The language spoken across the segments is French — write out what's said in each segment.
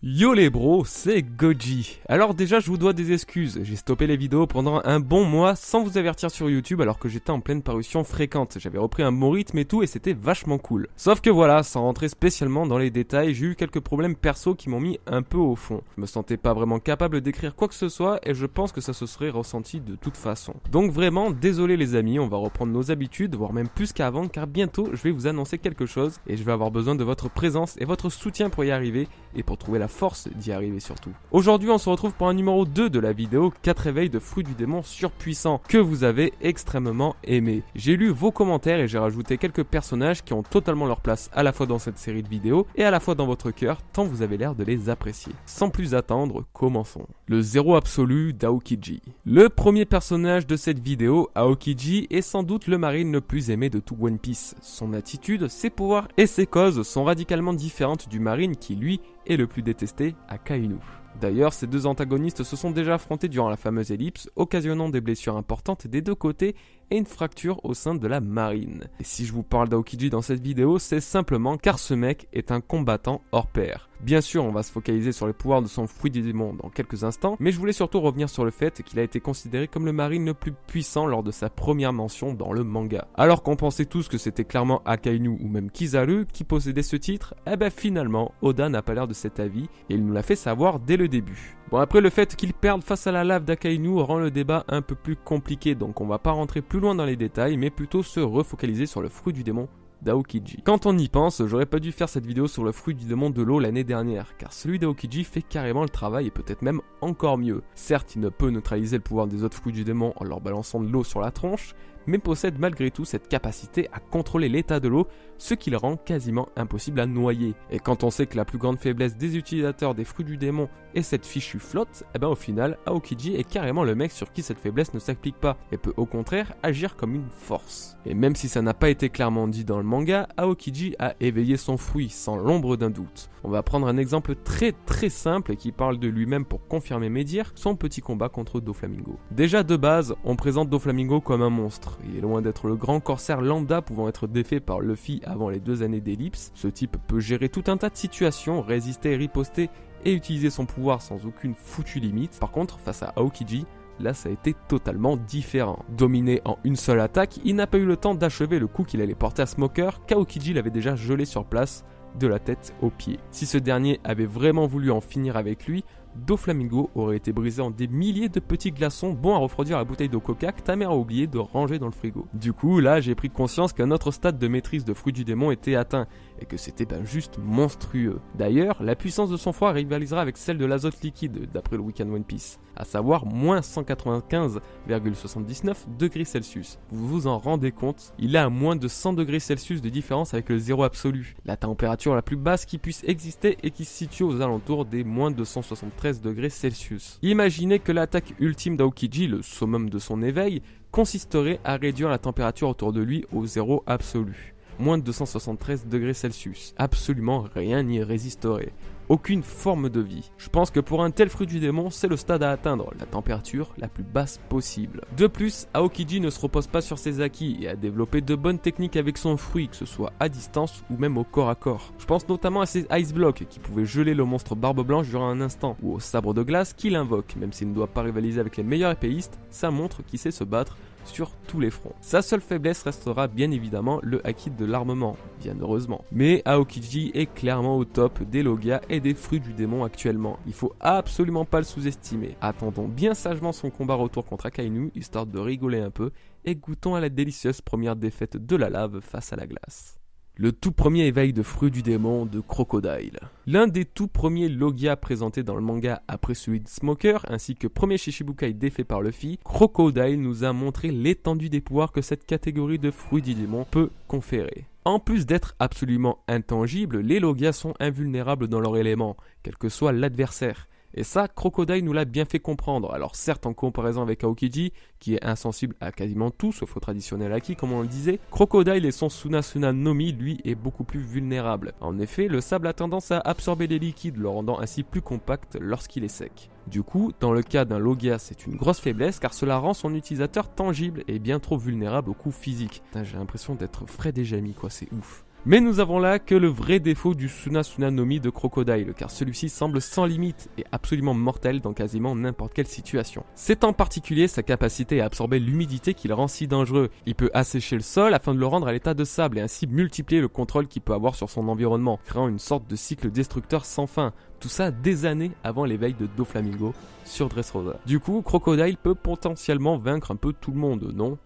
Yo les bros, c'est Goji. Alors déjà je vous dois des excuses, j'ai stoppé les vidéos pendant un bon mois sans vous avertir sur YouTube alors que j'étais en pleine parution fréquente. J'avais repris un bon rythme et tout et c'était vachement cool. Sauf que voilà, sans rentrer spécialement dans les détails, j'ai eu quelques problèmes perso qui m'ont mis un peu au fond. Je me sentais pas vraiment capable d'écrire quoi que ce soit et je pense que ça se serait ressenti de toute façon. Donc vraiment, désolé les amis, on va reprendre nos habitudes, voire même plus qu'avant car bientôt je vais vous annoncer quelque chose et je vais avoir besoin de votre présence et votre soutien pour y arriver et pour trouver la force d'y arriver surtout. Aujourd'hui on se retrouve pour un numéro 2 de la vidéo 4 réveils de fruits du démon surpuissants que vous avez extrêmement aimé. J'ai lu vos commentaires et j'ai rajouté quelques personnages qui ont totalement leur place à la fois dans cette série de vidéos et à la fois dans votre cœur tant vous avez l'air de les apprécier. Sans plus attendre, commençons. Le zéro absolu d'Aokiji. Le premier personnage de cette vidéo, Aokiji, est sans doute le marine le plus aimé de tout One Piece. Son attitude, ses pouvoirs et ses causes sont radicalement différentes du marine qui lui est le plus détesté à Kainu. D'ailleurs, ces deux antagonistes se sont déjà affrontés durant la fameuse ellipse, occasionnant des blessures importantes des deux côtés et une fracture au sein de la marine. Et si je vous parle d'Aokiji dans cette vidéo, c'est simplement car ce mec est un combattant hors pair. Bien sûr, on va se focaliser sur les pouvoirs de son fruit du démon dans quelques instants, mais je voulais surtout revenir sur le fait qu'il a été considéré comme le marine le plus puissant lors de sa première mention dans le manga. Alors qu'on pensait tous que c'était clairement Akainu ou même Kizaru qui possédait ce titre, eh ben finalement, Oda n'a pas l'air de cet avis et il nous l'a fait savoir dès le début. Bon, après le fait qu'il perde face à la lave d'Akainu rend le débat un peu plus compliqué, donc on va pas rentrer plus loin dans les détails, mais plutôt se refocaliser sur le fruit du démon d'Aokiji. Quand on y pense, j'aurais pas dû faire cette vidéo sur le fruit du démon de l'eau l'année dernière, car celui d'Aokiji fait carrément le travail et peut-être même encore mieux. Certes, il ne peut neutraliser le pouvoir des autres fruits du démon en leur balançant de l'eau sur la tronche, mais possède malgré tout cette capacité à contrôler l'état de l'eau, ce qui le rend quasiment impossible à noyer. Et quand on sait que la plus grande faiblesse des utilisateurs des fruits du démon est cette fichue flotte, et ben au final, Aokiji est carrément le mec sur qui cette faiblesse ne s'applique pas, et peut au contraire agir comme une force. Et même si ça n'a pas été clairement dit dans le manga, Aokiji a éveillé son fruit sans l'ombre d'un doute. On va prendre un exemple très simple qui parle de lui-même pour confirmer mes dires, son petit combat contre Doflamingo. Déjà de base, on présente Doflamingo comme un monstre. Il est loin d'être le grand corsaire lambda pouvant être défait par Luffy avant les 2 années d'ellipse. Ce type peut gérer tout un tas de situations, résister, riposter et utiliser son pouvoir sans aucune foutue limite. Par contre, face à Aokiji, là ça a été totalement différent. Dominé en une seule attaque, il n'a pas eu le temps d'achever le coup qu'il allait porter à Smoker, qu'Aokiji l'avait déjà gelé sur place, de la tête aux pieds. Si ce dernier avait vraiment voulu en finir avec lui, Doflamingo aurait été brisé en des milliers de petits glaçons bons à refroidir la bouteille de coca que ta mère a oublié de ranger dans le frigo. Du coup, là, j'ai pris conscience qu'un autre stade de maîtrise de fruit du démon était atteint et que c'était juste monstrueux. D'ailleurs, la puissance de son foie rivalisera avec celle de l'azote liquide d'après le Weekend One Piece, à savoir moins 195,79 degrés Celsius. Vous vous en rendez compte? Il a à moins de 100 degrés Celsius de différence avec le zéro absolu, la température la plus basse qui puisse exister et qui se situe aux alentours des moins 273 degrés Celsius. Imaginez que l'attaque ultime d'Aokiji, le summum de son éveil, consisterait à réduire la température autour de lui au zéro absolu. Moins de 273 degrés Celsius. Absolument rien n'y résisterait. Aucune forme de vie. Je pense que pour un tel fruit du démon, c'est le stade à atteindre, la température la plus basse possible. De plus, Aokiji ne se repose pas sur ses acquis et a développé de bonnes techniques avec son fruit, que ce soit à distance ou même au corps à corps. Je pense notamment à ses Ice Blocks qui pouvaient geler le monstre Barbe Blanche durant un instant, ou au sabre de glace qu'il invoque. Même s'il ne doit pas rivaliser avec les meilleurs épéistes, ça montre qu'il sait se battre sur tous les fronts. Sa seule faiblesse restera bien évidemment le haki de l'armement, bien heureusement. Mais Aokiji est clairement au top des logias et des fruits du démon actuellement. Il faut absolument pas le sous-estimer. Attendons bien sagement son combat retour contre Akainu, histoire de rigoler un peu, et goûtons à la délicieuse première défaite de la lave face à la glace. Le tout premier éveil de fruits du démon de Crocodile. L'un des tout premiers logias présentés dans le manga après celui de Smoker, ainsi que premier Shichibukai défait par Luffy, Crocodile nous a montré l'étendue des pouvoirs que cette catégorie de fruits du démon peut conférer. En plus d'être absolument intangibles, les logias sont invulnérables dans leur élément, quel que soit l'adversaire. Et ça, Crocodile nous l'a bien fait comprendre. Alors certes, en comparaison avec Aokiji, qui est insensible à quasiment tout, sauf au traditionnel haki, comme on le disait, Crocodile et son Sunasuna no Mi, lui, est beaucoup plus vulnérable. En effet, le sable a tendance à absorber les liquides, le rendant ainsi plus compact lorsqu'il est sec. Du coup, dans le cas d'un logia, c'est une grosse faiblesse car cela rend son utilisateur tangible et bien trop vulnérable aux coups physiques. Putain, j'ai l'impression d'être Fred et Jamie, quoi, c'est ouf. Mais nous avons là que le vrai défaut du Suna no Mi de Crocodile, car celui-ci semble sans limite et absolument mortel dans quasiment n'importe quelle situation. C'est en particulier sa capacité à absorber l'humidité qui le rend si dangereux. Il peut assécher le sol afin de le rendre à l'état de sable et ainsi multiplier le contrôle qu'il peut avoir sur son environnement, créant une sorte de cycle destructeur sans fin. Tout ça des années avant l'éveil de Doflamingo sur Dressrosa. Du coup, Crocodile peut potentiellement vaincre un peu tout le monde, non ?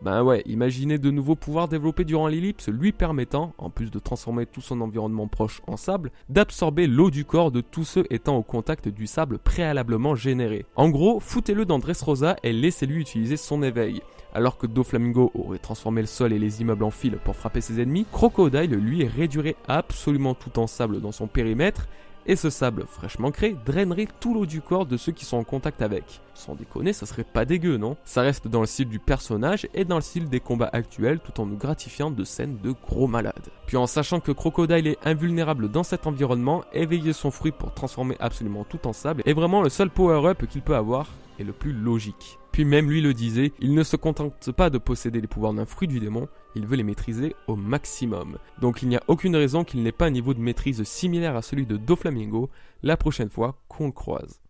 Ben ouais, imaginez de nouveaux pouvoirs développés durant l'ellipse lui permettant, en plus de transformer tout son environnement proche en sable, d'absorber l'eau du corps de tous ceux étant au contact du sable préalablement généré. En gros, foutez-le dans Dressrosa et laissez-lui utiliser son éveil. Alors que Doflamingo aurait transformé le sol et les immeubles en fil pour frapper ses ennemis, Crocodile lui réduirait absolument tout en sable dans son périmètre, et ce sable fraîchement créé drainerait tout l'eau du corps de ceux qui sont en contact avec. Sans déconner, ça serait pas dégueu, non ? Ça reste dans le style du personnage et dans le style des combats actuels tout en nous gratifiant de scènes de gros malades. Puis en sachant que Crocodile est invulnérable dans cet environnement, éveiller son fruit pour transformer absolument tout en sable est vraiment le seul power-up qu'il peut avoir et le plus logique. Puis même lui le disait, il ne se contente pas de posséder les pouvoirs d'un fruit du démon, il veut les maîtriser au maximum. Donc il n'y a aucune raison qu'il n'ait pas un niveau de maîtrise similaire à celui de Doflamingo la prochaine fois qu'on le croise.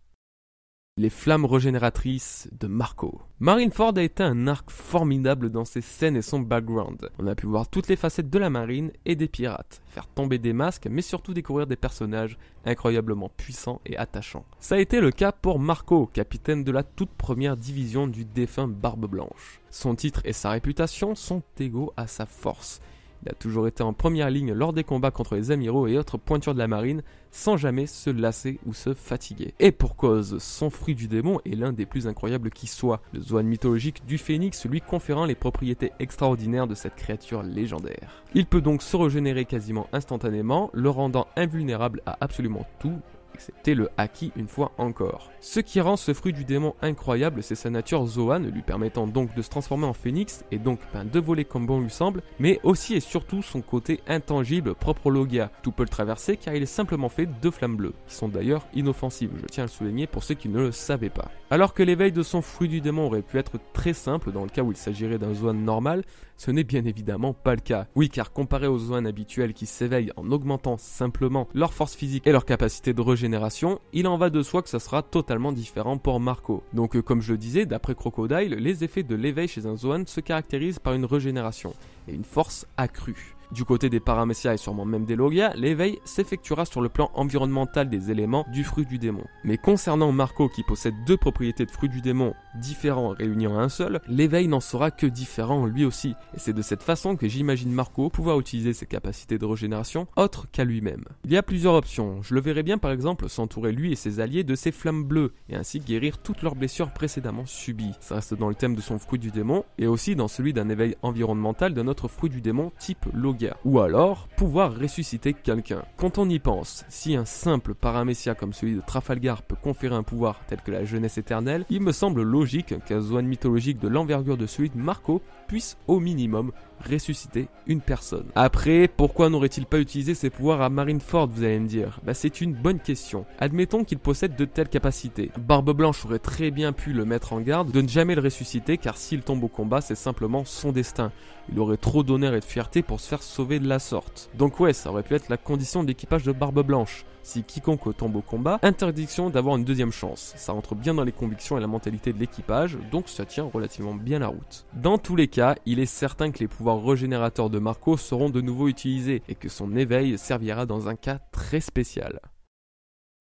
Les flammes régénératrices de Marco. Marineford a été un arc formidable dans ses scènes et son background. On a pu voir toutes les facettes de la marine et des pirates, faire tomber des masques, mais surtout découvrir des personnages incroyablement puissants et attachants. Ça a été le cas pour Marco, capitaine de la toute première division du défunt Barbe Blanche. Son titre et sa réputation sont égaux à sa force. Il a toujours été en première ligne lors des combats contre les amiraux et autres pointures de la marine, sans jamais se lasser ou se fatiguer. Et pour cause, son fruit du démon est l'un des plus incroyables qui soit, le Zoan mythologique du phénix lui conférant les propriétés extraordinaires de cette créature légendaire. Il peut donc se régénérer quasiment instantanément, le rendant invulnérable à absolument tout, excepté le haki une fois encore. Ce qui rend ce fruit du démon incroyable, c'est sa nature Zoan, lui permettant donc de se transformer en phénix et donc de voler comme bon lui semble, mais aussi et surtout son côté intangible propre au Logia. Tout peut le traverser car il est simplement fait de flammes bleues, qui sont d'ailleurs inoffensives, je tiens à le souligner pour ceux qui ne le savaient pas. Alors que l'éveil de son fruit du démon aurait pu être très simple dans le cas où il s'agirait d'un Zoan normal, ce n'est bien évidemment pas le cas. Oui, car comparé aux Zoan habituels qui s'éveillent en augmentant simplement leur force physique et leur capacité de régénération, il en va de soi que ça sera totalement différent pour Marco. Donc comme je le disais, d'après Crocodile, les effets de l'éveil chez un Zoan se caractérisent par une régénération et une force accrue. Du côté des Paramecia et sûrement même des Logia, l'éveil s'effectuera sur le plan environnemental des éléments du fruit du démon. Mais concernant Marco qui possède deux propriétés de fruit du démon différents réunis en un seul, l'éveil n'en sera que différent lui aussi. Et c'est de cette façon que j'imagine Marco pouvoir utiliser ses capacités de régénération autres qu'à lui-même. Il y a plusieurs options. Je le verrais bien par exemple s'entourer lui et ses alliés de ses flammes bleues et ainsi guérir toutes leurs blessures précédemment subies. Ça reste dans le thème de son fruit du démon et aussi dans celui d'un éveil environnemental d'un autre fruit du démon type Logia. Ou alors, pouvoir ressusciter quelqu'un. Quand on y pense, si un simple Paramecia comme celui de Trafalgar peut conférer un pouvoir tel que la jeunesse éternelle, il me semble logique qu'un Zoan mythologique de l'envergure de celui de Marco puisse au minimum ressusciter une personne. Après, pourquoi n'aurait-il pas utilisé ses pouvoirs à Marineford, vous allez me dire ? C'est une bonne question. Admettons qu'il possède de telles capacités. Barbe Blanche aurait très bien pu le mettre en garde de ne jamais le ressusciter car s'il tombe au combat, c'est simplement son destin. Il aurait trop d'honneur et de fierté pour se faire sauver de la sorte. Donc ouais, ça aurait pu être la condition de l'équipage de Barbe Blanche. Si quiconque tombe au combat, interdiction d'avoir une deuxième chance. Ça rentre bien dans les convictions et la mentalité de l'équipage, donc ça tient relativement bien la route. Dans tous les cas, il est certain que les pouvoirs régénérateurs de Marco seront de nouveau utilisés et que son éveil servira dans un cas très spécial.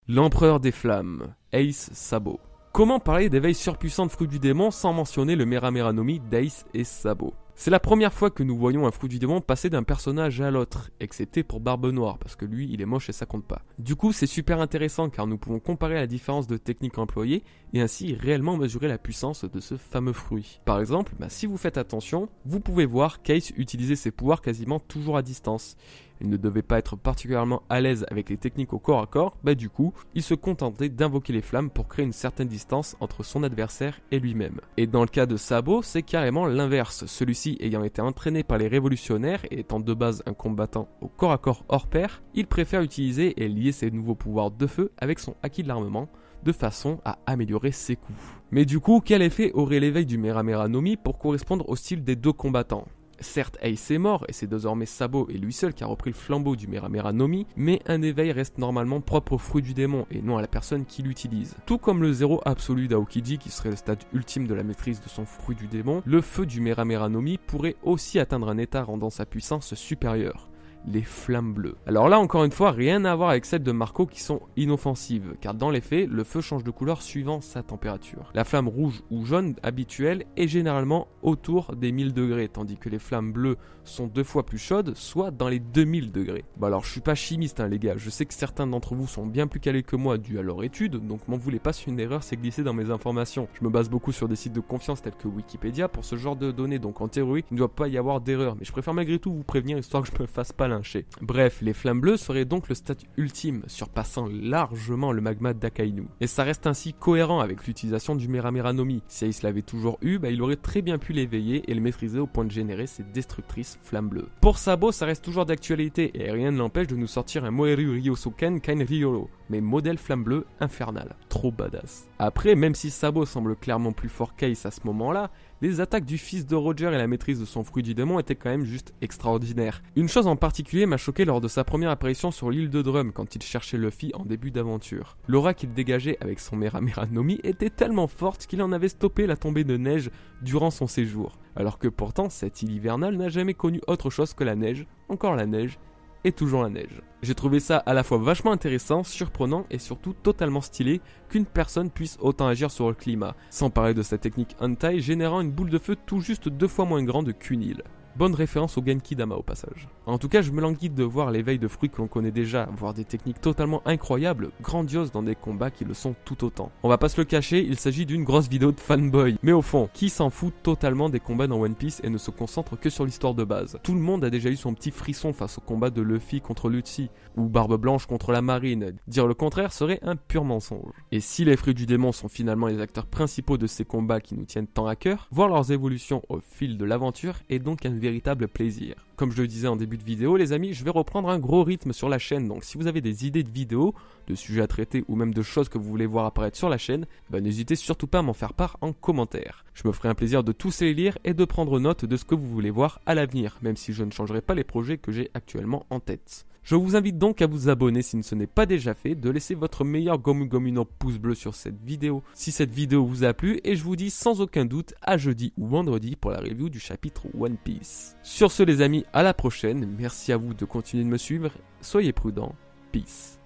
L'Empereur des Flammes, Ace Sabo. Comment parler d'éveil surpuissant de fruit du démon sans mentionner le Meramera no Mi d'Ace et Sabo ? C'est la première fois que nous voyons un fruit du démon passer d'un personnage à l'autre, excepté pour Barbe Noire, parce que lui, il est moche et ça compte pas. Du coup, c'est super intéressant car nous pouvons comparer la différence de techniques employées et ainsi réellement mesurer la puissance de ce fameux fruit. Par exemple, si vous faites attention, vous pouvez voir qu'Ace utilisait ses pouvoirs quasiment toujours à distance. Il ne devait pas être particulièrement à l'aise avec les techniques au corps à corps, du coup, il se contentait d'invoquer les flammes pour créer une certaine distance entre son adversaire et lui-même. Et dans le cas de Sabo, c'est carrément l'inverse, celui-ci ayant été entraîné par les révolutionnaires et étant de base un combattant au corps à corps hors pair, il préfère utiliser et lier ses nouveaux pouvoirs de feu avec son acquis de l'armement, de façon à améliorer ses coups. Mais du coup, quel effet aurait l'éveil du Meramera no Mi pour correspondre au style des deux combattants ? Certes, Ace est mort, et c'est désormais Sabo et lui seul qui a repris le flambeau du Meramera no Mi, mais un éveil reste normalement propre au fruit du démon, et non à la personne qui l'utilise. Tout comme le zéro absolu d'Aokiji, qui serait le stade ultime de la maîtrise de son fruit du démon, le feu du Meramera no Mi pourrait aussi atteindre un état rendant sa puissance supérieure. Les flammes bleues. Alors là, encore une fois, rien à voir avec celles de Marco qui sont inoffensives, car dans les faits, le feu change de couleur suivant sa température. La flamme rouge ou jaune habituelle est généralement autour des 1000 degrés, tandis que les flammes bleues sont 2 fois plus chaudes, soit dans les 2000 degrés. Bah alors, je suis pas chimiste, les gars, je sais que certains d'entre vous sont bien plus calés que moi dû à leur étude, donc m'en voulez pas si une erreur s'est glissée dans mes informations. Je me base beaucoup sur des sites de confiance tels que Wikipédia pour ce genre de données, donc en théorie, il ne doit pas y avoir d'erreur, mais je préfère malgré tout vous prévenir histoire que je me fasse pas lyncher. Bref, les flammes bleues seraient donc le statut ultime, surpassant largement le magma d'Akainu. Et ça reste ainsi cohérent avec l'utilisation du Meramera no Mi. Si Ace l'avait toujours eu, il aurait très bien pu l'éveiller et le maîtriser au point de générer ses destructrices flammes bleues. Pour Sabo, ça reste toujours d'actualité et rien ne l'empêche de nous sortir un Moeru Ryosuken Kain Ryoro, mais modèle flamme bleue infernale. Trop badass. Après, même si Sabo semble clairement plus fort qu'Ace à ce moment-là, les attaques du fils de Roger et la maîtrise de son fruit du démon étaient quand même juste extraordinaires. Une chose en particulier m'a choqué lors de sa première apparition sur l'île de Drum quand il cherchait Luffy en début d'aventure. L'aura qu'il dégageait avec son Meramera no Mi était tellement forte qu'il en avait stoppé la tombée de neige durant son séjour. Alors que pourtant, cette île hivernale n'a jamais connu autre chose que la neige, encore la neige, et toujours la neige. J'ai trouvé ça à la fois vachement intéressant, surprenant et surtout totalement stylé qu'une personne puisse autant agir sur le climat, sans parler de sa technique Hentai générant une boule de feu tout juste 2 fois moins grande qu'une île. Bonne référence au Genki Dama au passage. En tout cas, je me languis de voir l'éveil de fruits que l'on connaît déjà, voir des techniques totalement incroyables, grandioses dans des combats qui le sont tout autant. On va pas se le cacher, il s'agit d'une grosse vidéo de fanboy. Mais au fond, qui s'en fout totalement des combats dans One Piece et ne se concentre que sur l'histoire de base? Tout le monde a déjà eu son petit frisson face au combat de Luffy contre Luffy, ou Barbe Blanche contre la marine. Dire le contraire serait un pur mensonge. Et si les fruits du démon sont finalement les acteurs principaux de ces combats qui nous tiennent tant à cœur, voir leurs évolutions au fil de l'aventure est donc un véritable plaisir. Comme je le disais en début de vidéo, les amis, je vais reprendre un gros rythme sur la chaîne, donc si vous avez des idées de vidéos, de sujets à traiter ou même de choses que vous voulez voir apparaître sur la chaîne, n'hésitez surtout pas à m'en faire part en commentaire. Je me ferai un plaisir de tous les lire et de prendre note de ce que vous voulez voir à l'avenir, même si je ne changerai pas les projets que j'ai actuellement en tête. Je vous invite donc à vous abonner si ce n'est pas déjà fait, de laisser votre meilleur Gomu Gomu no pouce bleu sur cette vidéo si cette vidéo vous a plu, et je vous dis sans aucun doute à jeudi ou vendredi pour la review du chapitre One Piece. Sur ce les amis, à la prochaine, merci à vous de continuer de me suivre, soyez prudents, peace.